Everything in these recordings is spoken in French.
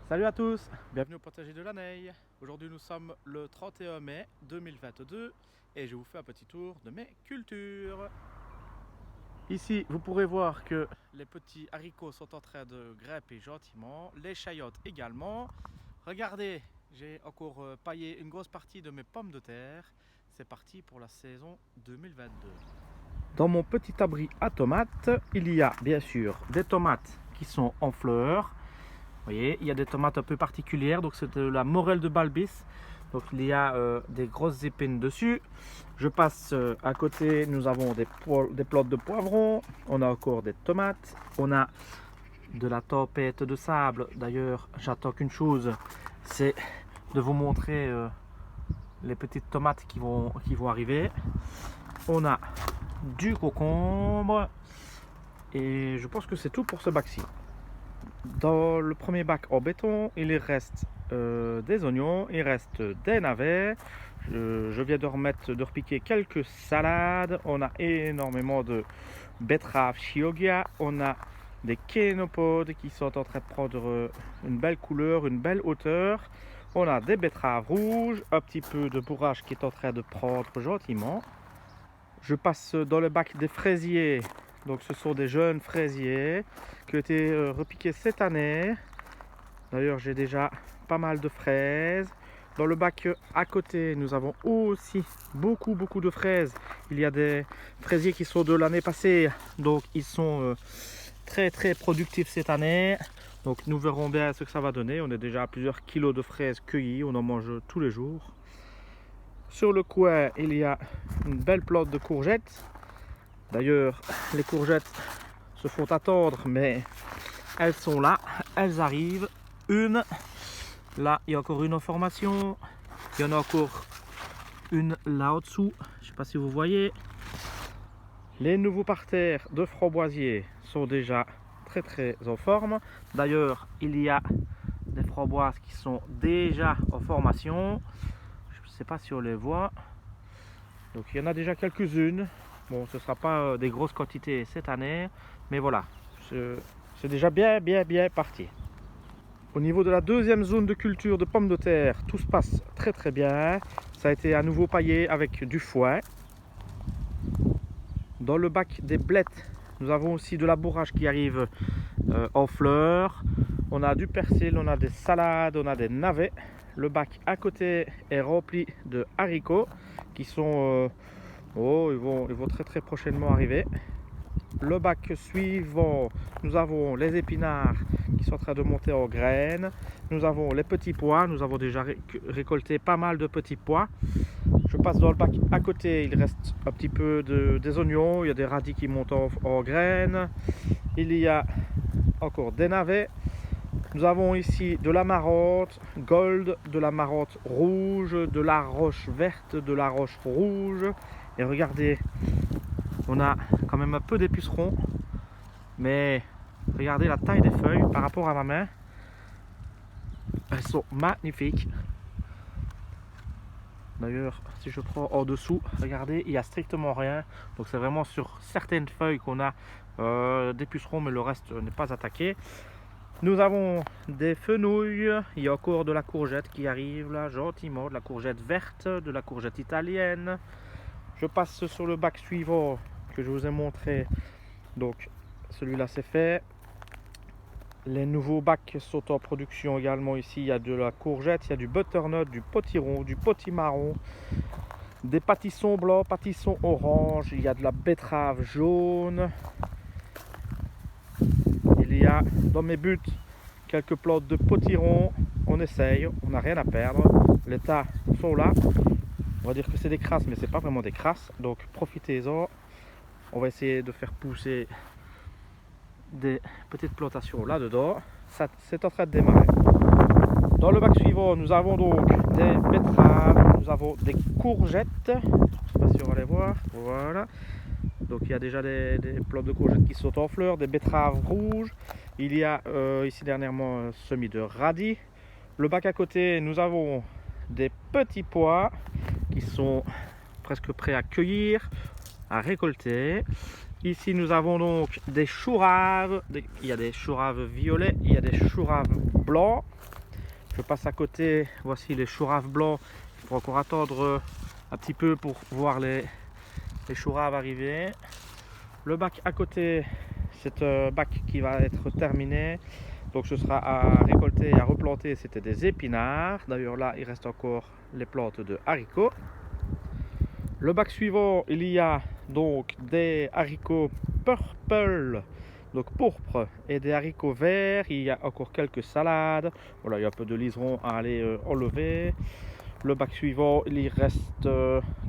Salut à tous, bienvenue au potager de l'Anneille. Aujourd'hui nous sommes le 31 mai 2022 et je vous fais un petit tour de mes cultures. Ici vous pourrez voir que les petits haricots sont en train de grimper gentiment, les chayotes également. Regardez, j'ai encore paillé une grosse partie de mes pommes de terre. C'est parti pour la saison 2022. Dans mon petit abri à tomates, il y a bien sûr des tomates qui sont en fleurs. Vous voyez, il y a des tomates un peu particulières, donc c'est de la morelle de Balbis. Donc il y a des grosses épines dessus. Je passe à côté, nous avons des plots de poivrons. On a encore des tomates. On a de la tempête de sable. D'ailleurs, j'attends qu'une chose, c'est de vous montrer les petites tomates qui vont arriver. On a du concombre. Et je pense que c'est tout pour ce bac-ci. Dans le premier bac en béton, il reste des oignons, il reste des navets. Je viens de repiquer quelques salades. On a énormément de betteraves Chioggia. On a des kénopodes qui sont en train de prendre une belle couleur, une belle hauteur. On a des betteraves rouges, un petit peu de bourrage qui est en train de prendre gentiment. Je passe dans le bac des fraisiers. Donc ce sont des jeunes fraisiers qui ont été repiqués cette année. D'ailleurs j'ai déjà pas mal de fraises. Dans le bac à côté nous avons aussi beaucoup de fraises. Il y a des fraisiers qui sont de l'année passée. Donc ils sont très productifs cette année. Donc nous verrons bien ce que ça va donner. On est déjà à plusieurs kilos de fraises cueillies. On en mange tous les jours. Sur le coin il y a une belle plante de courgettes. D'ailleurs, les courgettes se font attendre, mais elles sont là, elles arrivent. Une, là, il y a encore une en formation. Il y en a encore une là-dessous. Je ne sais pas si vous voyez. Les nouveaux parterres de framboisiers sont déjà très en forme. D'ailleurs, il y a des framboises qui sont déjà en formation. Je ne sais pas si on les voit. Donc, il y en a déjà quelques-unes. Bon, ce ne sera pas des grosses quantités cette année, mais voilà, c'est déjà bien parti. Au niveau de la deuxième zone de culture de pommes de terre, tout se passe très bien. Ça a été à nouveau paillé avec du foin. Dans le bac des blettes, nous avons aussi de la bourrage qui arrive en fleurs. On a du persil, on a des salades, on a des navets. Le bac à côté est rempli de haricots qui sont... ils vont très prochainement arriver. Le bac suivant, nous avons les épinards qui sont en train de monter en graines. Nous avons les petits pois. Nous avons déjà récolté pas mal de petits pois. Je passe dans le bac à côté. Il reste un petit peu des oignons. Il y a des radis qui montent en graines. Il y a encore des navets. Nous avons ici de la marante gold, de la marante rouge, de la roche verte, de la roche rouge. Et regardez, on a quand même un peu d'épucerons, mais regardez la taille des feuilles par rapport à ma main. Elles sont magnifiques. D'ailleurs, si je prends en dessous, regardez, il n'y a strictement rien. Donc c'est vraiment sur certaines feuilles qu'on a des pucerons, mais le reste n'est pas attaqué. Nous avons des fenouilles, il y a encore de la courgette qui arrive là gentiment, de la courgette verte, de la courgette italienne. Je passe sur le bac suivant que je vous ai montré, donc celui-là c'est fait. Les nouveaux bacs sont en production également ici, il y a de la courgette, il y a du butternut, du potiron, du potimarron, des pâtissons blancs, pâtissons orange, il y a de la betterave jaune. Il y a dans mes buts quelques plantes de potiron. On essaye, on n'a rien à perdre. Les tas sont là. On va dire que c'est des crasses, mais c'est pas vraiment des crasses. Donc profitez-en. On va essayer de faire pousser des petites plantations là-dedans. Ça, c'est en train de démarrer. Dans le bac suivant, nous avons donc des betteraves, nous avons des courgettes. Je ne sais pas si on va les voir. Voilà. Donc il y a déjà des plantes de courgettes qui sont en fleurs, des betteraves rouges. Il y a ici dernièrement un semis de radis. Le bac à côté, nous avons des petits pois qui sont presque prêts à cueillir, à récolter. Ici nous avons donc des choux-raves. Il y a des choux-raves violets, il y a des choux-raves blancs. Je passe à côté, voici les choux-raves blancs. Il faut encore attendre un petit peu pour voir les choux-raves arriver. Le bac à côté, c'est un bac qui va être terminé. Donc ce sera à récolter et à replanter, c'était des épinards. D'ailleurs là, il reste encore les plantes de haricots. Le bac suivant, il y a donc des haricots purple, donc pourpre, et des haricots verts. Il y a encore quelques salades. Voilà, il y a un peu de liseron à aller enlever. Le bac suivant, il reste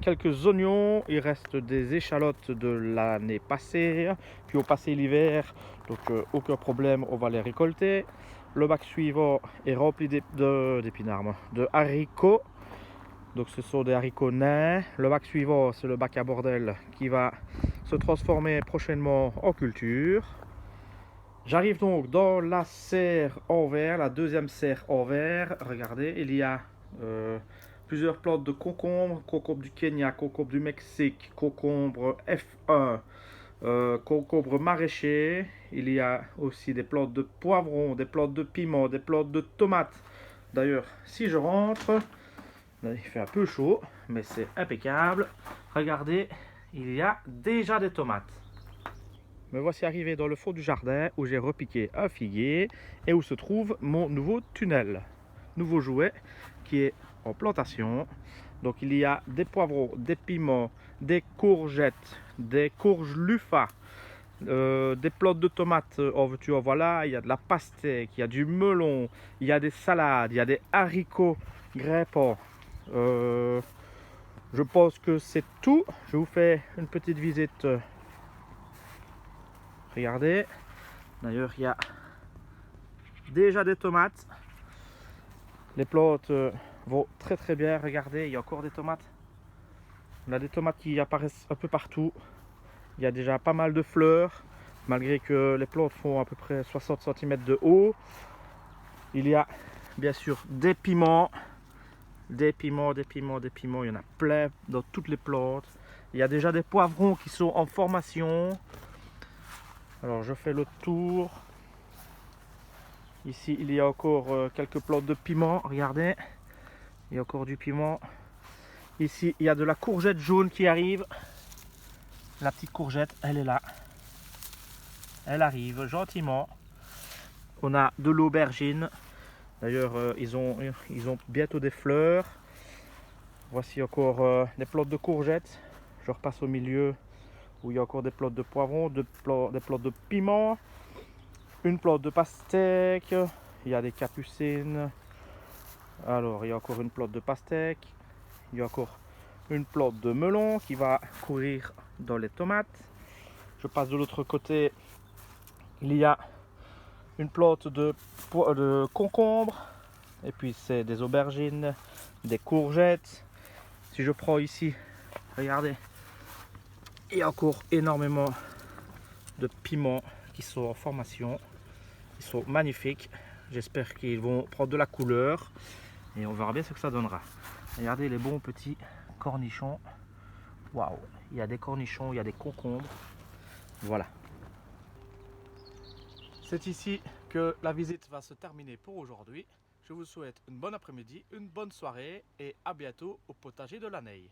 quelques oignons, il reste des échalotes de l'année passée, qui ont passé l'hiver, donc aucun problème, on va les récolter. Le bac suivant est rempli d'épinards, de haricots. Donc ce sont des haricots nains. Le bac suivant, c'est le bac à bordel qui va se transformer prochainement en culture. J'arrive donc dans la serre en verre, la deuxième serre en verre. Regardez, il y a plusieurs plantes de concombres, concombre du Kenya, concombre du Mexique, concombre F1, concombre maraîcher. Il y a aussi des plantes de poivrons, des plantes de piment, des plantes de tomates. D'ailleurs, si je rentre, il fait un peu chaud, mais c'est impeccable. Regardez, il y a déjà des tomates. Me voici arrivé dans le fond du jardin où j'ai repiqué un figuier et où se trouve mon nouveau tunnel. Nouveau jouet qui est en plantation. Donc il y a des poivrons, des piments, des courgettes, des courges luffa, des plantes de tomates en veux-tu en voilà. Il y a de la pastèque, il y a du melon, il y a des salades, il y a des haricots grimpants. Je pense que c'est tout. Je vous fais une petite visite. Regardez. D'ailleurs, il y a déjà des tomates. Les plantes vont très très bien. Regardez, il y a encore des tomates. On a des tomates qui apparaissent un peu partout. Il y a déjà pas mal de fleurs, malgré que les plantes font à peu près 60 cm de haut. Il y a bien sûr des piments. Des piments, il y en a plein dans toutes les plantes. Il y a déjà des poivrons qui sont en formation. Alors je fais le tour. Ici il y a encore quelques plantes de piment, regardez. Il y a encore du piment. Ici il y a de la courgette jaune qui arrive. La petite courgette, elle est là. Elle arrive gentiment. On a de l'aubergine. D'ailleurs, ils ont bientôt des fleurs. Voici encore des plantes de courgettes. Je repasse au milieu où il y a encore des plantes de poivrons, des plantes de piment, une plante de pastèque. Il y a des capucines. Alors, il y a encore une plante de pastèque. Il y a encore une plante de melon qui va courir dans les tomates. Je passe de l'autre côté. Il y a une plante de concombre. Et puis c'est des aubergines, des courgettes. Si je prends ici, regardez, il y a encore énormément de piments qui sont en formation. Ils sont magnifiques. J'espère qu'ils vont prendre de la couleur. Et on verra bien ce que ça donnera. Regardez les bons petits cornichons. Waouh! Il y a des cornichons, il y a des concombres. Voilà. C'est ici que la visite va se terminer pour aujourd'hui. Je vous souhaite une bonne après-midi, une bonne soirée et à bientôt au potager de Laneille.